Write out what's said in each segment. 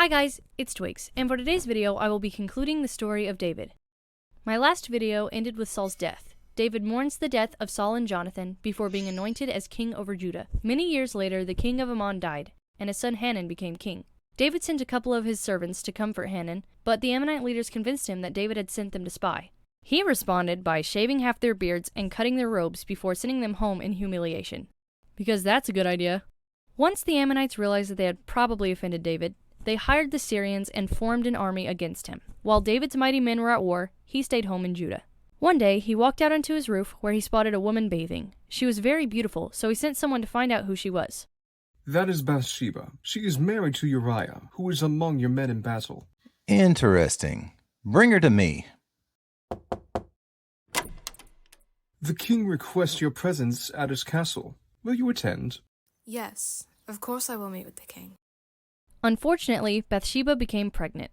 Hi guys, it's Twigs, and for today's video I will be concluding the story of David. My last video ended with Saul's death. David mourns the death of Saul and Jonathan before being anointed as king over Judah. Many years later, the king of Ammon died, and his son Hanun became king. David sent a couple of his servants to comfort Hanun, but the Ammonite leaders convinced him that David had sent them to spy. He responded by shaving half their beards and cutting their robes before sending them home in humiliation. Because that's a good idea. Once the Ammonites realized that they had probably offended David, they hired the Syrians and formed an army against him. While David's mighty men were at war, he stayed home in Judah. One day, he walked out onto his roof where he spotted a woman bathing. She was very beautiful, so he sent someone to find out who she was. That is Bathsheba. She is married to Uriah, who is among your men in battle. Interesting. Bring her to me. The king requests your presence at his castle. Will you attend? Yes, of course I will meet with the king. Unfortunately, Bathsheba became pregnant.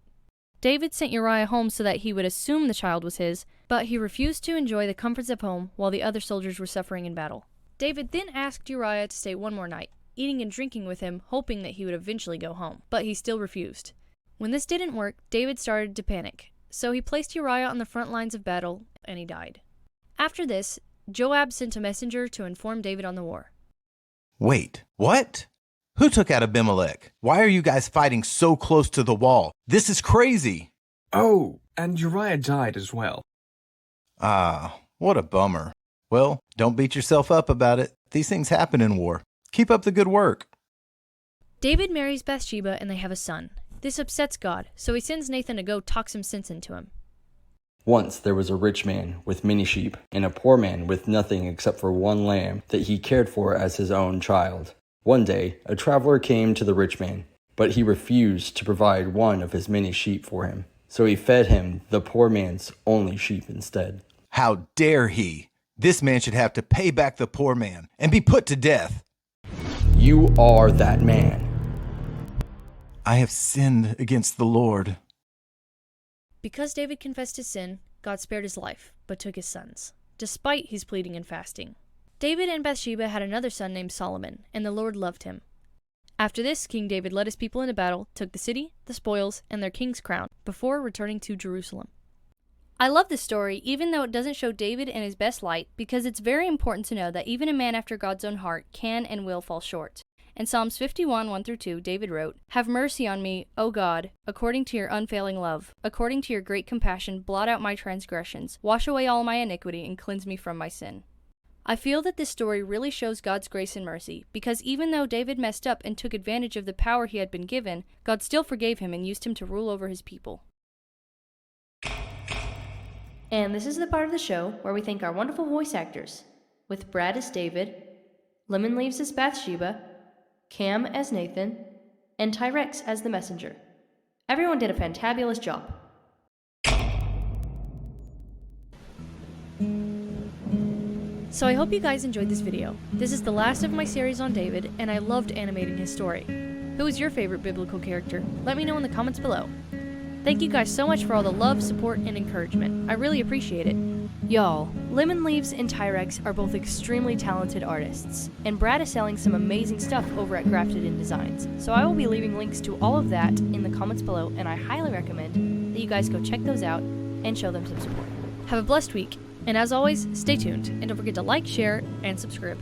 David sent Uriah home so that he would assume the child was his, but he refused to enjoy the comforts of home while the other soldiers were suffering in battle. David then asked Uriah to stay one more night, eating and drinking with him, hoping that he would eventually go home, but he still refused. When this didn't work, David started to panic, so he placed Uriah on the front lines of battle, and he died. After this, Joab sent a messenger to inform David on the war. Wait, what? Who took out Abimelech? Why are you guys fighting so close to the wall? This is crazy. Oh, and Uriah died as well. Ah, what a bummer. Well, don't beat yourself up about it. These things happen in war. Keep up the good work. David marries Bathsheba and they have a son. This upsets God, so he sends Nathan to go talk some sense into him. Once there was a rich man with many sheep, and a poor man with nothing except for one lamb that he cared for as his own child. One day, a traveler came to the rich man, but he refused to provide one of his many sheep for him. So he fed him the poor man's only sheep instead. How dare he? This man should have to pay back the poor man and be put to death. You are that man. I have sinned against the Lord. Because David confessed his sin, God spared his life, but took his sons, despite his pleading and fasting. David and Bathsheba had another son named Solomon, and the Lord loved him. After this, King David led his people into battle, took the city, the spoils, and their king's crown, before returning to Jerusalem. I love this story, even though it doesn't show David in his best light, because it's very important to know that even a man after God's own heart can and will fall short. In Psalms 51, 1-2, David wrote, "Have mercy on me, O God, according to your unfailing love. According to your great compassion, blot out my transgressions. Wash away all my iniquity and cleanse me from my sin." I feel that this story really shows God's grace and mercy, because even though David messed up and took advantage of the power he had been given, God still forgave him and used him to rule over his people. And this is the part of the show where we thank our wonderful voice actors, with Brad as David, Lemon Leaves as Bathsheba, Cam as Nathan, and Tyrex as the messenger. Everyone did a fantabulous job. So I hope you guys enjoyed this video. This is the last of my series on David, and I loved animating his story. Who is your favorite biblical character? Let me know in the comments below. Thank you guys so much for all the love, support, and encouragement. I really appreciate it. Y'all, Lemon Leaves and Tyrex are both extremely talented artists, and Brad is selling some amazing stuff over at Grafted In Designs, so I will be leaving links to all of that in the comments below, and I highly recommend that you guys go check those out and show them some support. Have a blessed week, and as always, stay tuned, and don't forget to like, share, and subscribe.